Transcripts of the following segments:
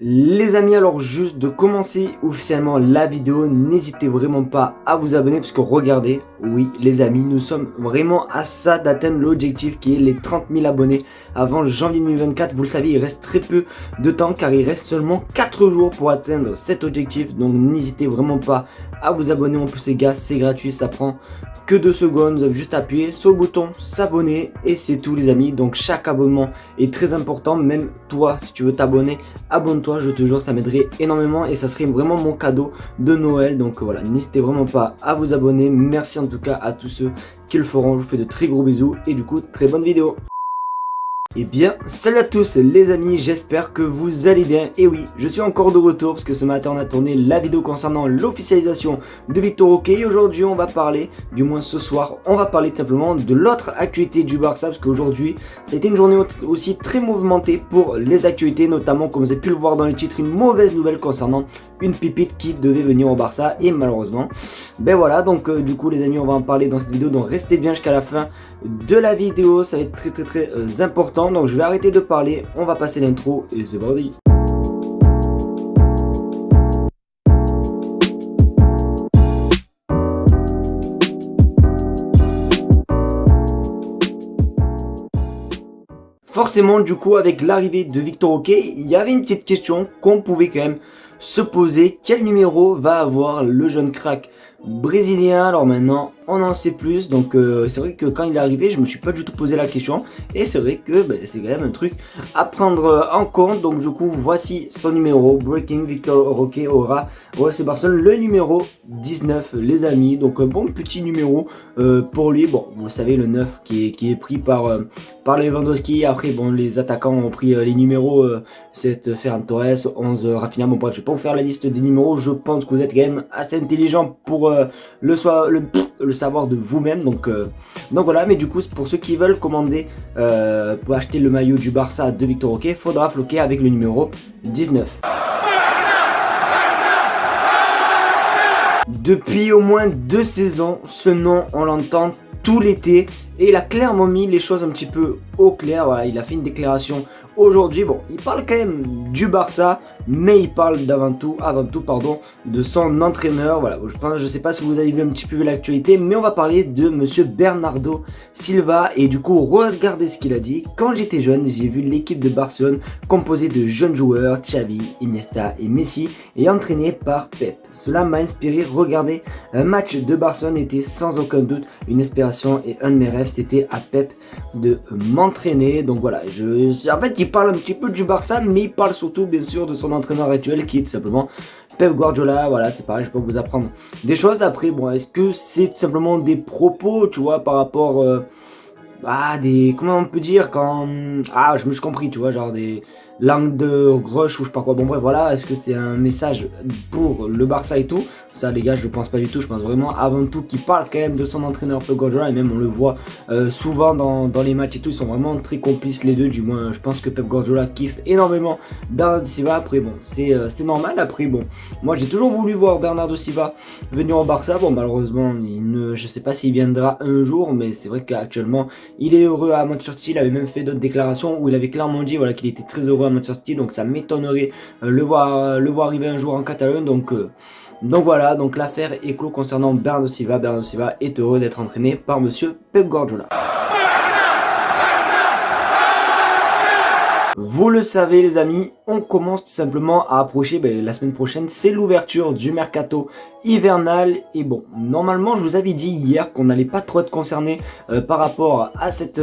Les amis, alors juste de commencer officiellement la vidéo, n'hésitez vraiment pas à vous abonner parce que regardez, oui les amis, nous sommes vraiment à ça d'atteindre l'objectif qui est les 30 000 abonnés avant janvier 2024. Vous le savez, il reste très peu de temps car il reste seulement 4 jours pour atteindre cet objectif. Donc n'hésitez vraiment pas à vous abonner. En plus les gars, c'est gratuit, ça prend que 2 secondes. Vous avez juste appuyé sur le bouton s'abonner et c'est tout les amis. Donc chaque abonnement est très important, même toi si tu veux t'abonner, abonne-toi, je te jure ça m'aiderait énormément et ça serait vraiment mon cadeau de Noël. Donc voilà, n'hésitez vraiment pas à vous abonner. Merci en tout cas à tous ceux qui le feront. Je vous fais de très gros bisous et du coup très bonne vidéo. Eh bien, salut à tous les amis, j'espère que vous allez bien. Et oui, je suis encore de retour parce que ce matin on a tourné la vidéo concernant l'officialisation de Victor Roque. Et aujourd'hui on va parler, du moins ce soir, on va parler tout simplement de l'autre actualité du Barça. Parce qu'aujourd'hui, ça a été une journée aussi très mouvementée pour les actualités. Notamment, comme vous avez pu le voir dans le titre, une mauvaise nouvelle concernant une pépite qui devait venir au Barça. Et malheureusement, ben voilà, donc du coup les amis, on va en parler dans cette vidéo. Donc restez bien jusqu'à la fin de la vidéo, ça va être très important. Donc je vais arrêter de parler, on va passer l'intro et c'est parti. Forcément du coup avec l'arrivée de Victor Roque, il y avait une petite question qu'on pouvait quand même se poser. Quel numéro va avoir le jeune crack brésilien? Alors maintenant on en sait plus, donc c'est vrai que quand il est arrivé je me suis pas du tout posé la question et c'est vrai que c'est quand même un truc à prendre en compte. Donc du coup voici son numéro. Breaking: Victor Roque aura au FC Barcelone le numéro 19 les amis. Donc un bon petit numéro pour lui. Bon, vous savez, le 9 qui est pris par Lewandowski. Après bon, les attaquants ont pris les numéros, c'est Ferran Torres, 11 Rafinha. Bon bref, je vais pas vous faire la liste des numéros, je pense que vous êtes quand même assez intelligent pour le savoir de vous-même. Donc voilà, mais du coup pour ceux qui veulent commander pour acheter le maillot du Barça de Victor Roque, faudra floquer avec le numéro 19. Depuis au moins 2 saisons, ce nom on l'entend tout l'été et il a clairement mis les choses un petit peu au clair. Voilà, il a fait une déclaration aujourd'hui. Bon, il parle quand même du Barça, mais il parle avant tout de son entraîneur. Voilà, je sais pas si vous avez vu un petit peu l'actualité, mais on va parler de monsieur Bernardo Silva. Et du coup, regardez ce qu'il a dit. Quand j'étais jeune, j'ai vu l'équipe de Barcelone composée de jeunes joueurs, Xavi, Iniesta et Messi, et entraînée par Pep. Cela m'a inspiré. Regardez, un match de Barcelone était sans aucun doute une inspiration et un de mes rêves, c'était à Pep de m'entraîner. Donc voilà, en fait il parle un petit peu du Barça, mais il parle surtout bien sûr de son entraîneur actuel qui est tout simplement Pep Guardiola. Voilà, c'est pareil, je peux vous apprendre des choses. Après bon, est-ce que c'est tout simplement des propos, tu vois, par rapport à des, comment on peut dire, quand je me suis compris, tu vois, genre des langues de rush ou je sais pas quoi. Bon bref, voilà, est-ce que c'est un message pour le Barça et tout? Ça les gars, je pense pas du tout. Je pense vraiment avant tout qu'il parle quand même de son entraîneur Pep Guardiola, et même on le voit souvent dans les matchs et tout, ils sont vraiment très complices les deux. Du moins je pense que Pep Guardiola kiffe énormément Bernardo Silva. Après bon, c'est normal. Après bon, moi j'ai toujours voulu voir Bernardo Silva venir au Barça. Bon malheureusement je sais pas s'il viendra un jour, mais c'est vrai qu'actuellement il est heureux à Manchester City. Il avait même fait d'autres déclarations où il avait clairement dit voilà, qu'il était très heureux à Manchester City, donc ça m'étonnerait le voir arriver un jour en Catalogne. Donc voilà, donc l'affaire est clos concernant Bernardo Silva. Bernardo Silva est heureux d'être entraîné par monsieur Pep Guardiola. Vous le savez les amis, on commence tout simplement à approcher, la semaine prochaine c'est l'ouverture du mercato hivernal. Et bon, normalement je vous avais dit hier qu'on n'allait pas trop être concerné par rapport à cette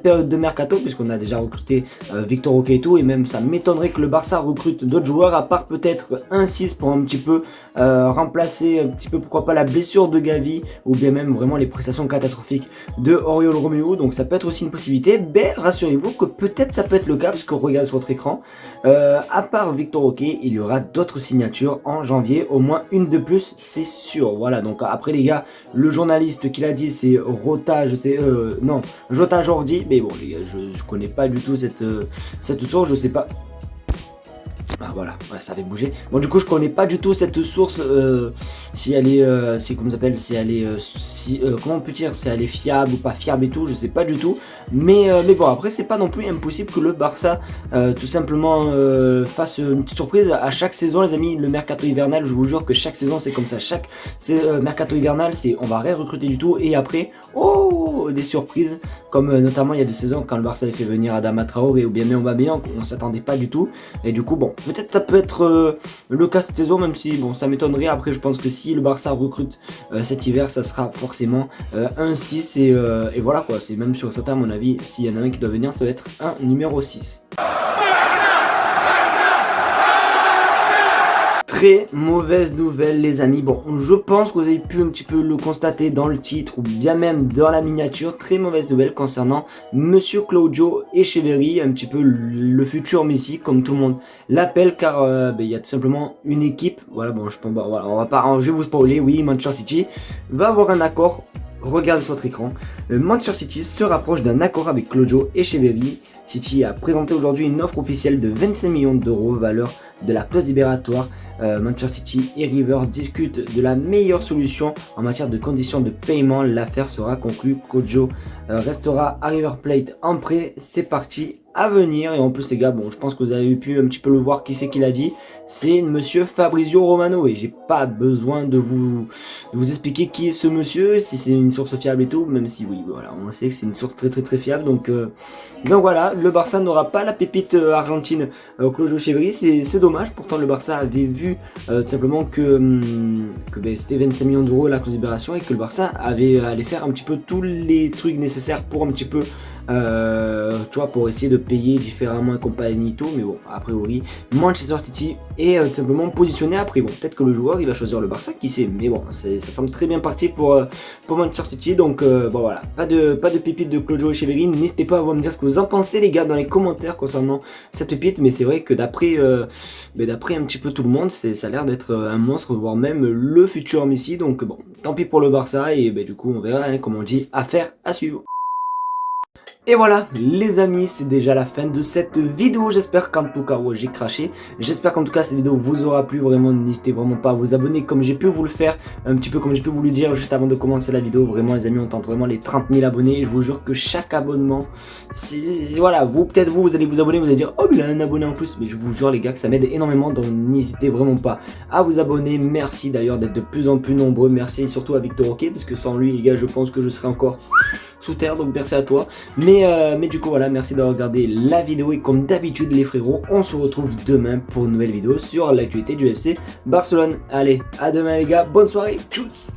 période de mercato, puisqu'on a déjà recruté Victor Roque et tout, et même ça m'étonnerait que le Barça recrute d'autres joueurs, à part peut-être un 6 pour un petit peu remplacer un petit peu, pourquoi pas, la blessure de Gavi, ou bien même vraiment les prestations catastrophiques de Oriol Romeu. Donc ça peut être aussi une possibilité, mais rassurez-vous que peut-être ça peut être le cas, parce que regardez sur votre écran, à part Victor Roque, il y aura d'autres signatures en janvier, au moins une de plus, c'est sûr. Voilà, donc après les gars, le journaliste qui l'a dit c'est Rota, non, Jota Jordi, mais bon les gars, je connais pas du tout cette source, je sais pas. Ah voilà, ouais, ça avait bougé. Bon du coup je connais pas du tout cette source, si elle est, comment ça s'appelle, si elle est, comment on peut dire, si elle est fiable ou pas fiable et tout, je sais pas du tout. Mais bon après c'est pas non plus impossible que le Barça tout simplement fasse une petite surprise à chaque saison les amis. Le mercato hivernal, je vous jure que chaque saison c'est comme ça. Chaque mercato hivernal c'est on va rien recruter du tout et après oh des surprises comme notamment il y a des saisons quand le Barça avait fait venir Adama Traoré ou bien Aubameyang, on s'attendait pas du tout et du coup bon peut-être ça peut être le cas cette saison, même si bon ça m'étonnerait. Après je pense que si le Barça recrute cet hiver ça sera forcément un 6 et voilà quoi, c'est même sur certains à mon avis, s'il y en a un qui doit venir ça va être un numéro 6. Très mauvaise nouvelle les amis, bon je pense que vous avez pu un petit peu le constater dans le titre ou bien même dans la miniature, très mauvaise nouvelle concernant Monsieur Claudio Echeverri, un petit peu le futur Messi comme tout le monde l'appelle, car il y a tout simplement une équipe, voilà bon je pense, voilà, on va pas, je vais vous spoiler, oui Manchester City va avoir un accord. Regarde sur votre écran, Manchester City se rapproche d'un accord avec Claudio Echeverri. City a présenté aujourd'hui une offre officielle de 25 millions d'euros, valeur de la clause libératoire. Manchester City et River discutent de la meilleure solution en matière de conditions de paiement. L'affaire sera conclue. Claudio restera à River Plate en prêt. C'est parti à venir. Et en plus les gars, bon je pense que vous avez pu un petit peu le voir, qui c'est qui l'a dit, c'est monsieur Fabrizio Romano et j'ai pas besoin de vous expliquer qui est ce monsieur, si c'est une source fiable et tout, même si oui voilà on sait que c'est une source très fiable. Donc voilà, le Barça n'aura pas la pépite argentine Claudio Echeverri, c'est dommage. Pourtant le Barça avait vu tout simplement que c'était 25 millions d'euros la clause libération et que le Barça allait faire un petit peu tous les trucs nécessaires pour un petit peu tu vois, pour essayer de payer différemment et compagnie et tout. Mais bon, a priori Manchester City est tout simplement positionné. Après bon, peut-être que le joueur il va choisir le Barça, qui sait, mais bon ça semble très bien parti pour Manchester City. Donc bon voilà, pas de pépite de Claudio Echeverri. N'hésitez pas à me dire ce que vous en pensez les gars dans les commentaires concernant cette pépite, mais c'est vrai que d'après un petit peu tout le monde, ça a l'air d'être un monstre, voire même le futur Messi. Donc bon, tant pis pour le Barça et du coup on verra hein, comme on dit, affaire à suivre. Et voilà les amis, c'est déjà la fin de cette vidéo. J'espère qu'en tout cas, ouais, j'ai craché. J'espère qu'en tout cas cette vidéo vous aura plu. Vraiment, n'hésitez vraiment pas à vous abonner comme j'ai pu vous le faire, un petit peu comme j'ai pu vous le dire juste avant de commencer la vidéo. Vraiment les amis, on tente vraiment les 30 000 abonnés. Et je vous jure que chaque abonnement, voilà, vous peut-être vous allez vous abonner, vous allez dire oh mais il a un abonné en plus. Mais je vous jure les gars que ça m'aide énormément. Donc n'hésitez vraiment pas à vous abonner. Merci d'ailleurs d'être de plus en plus nombreux. Merci surtout à Victor Roquet, parce que sans lui les gars je pense que je serais encore sous terre, donc merci à toi. Mais du coup voilà, merci d'avoir regardé la vidéo et comme d'habitude les frérots, on se retrouve demain pour une nouvelle vidéo sur l'actualité du FC Barcelone. Allez, à demain les gars, bonne soirée, tchuss.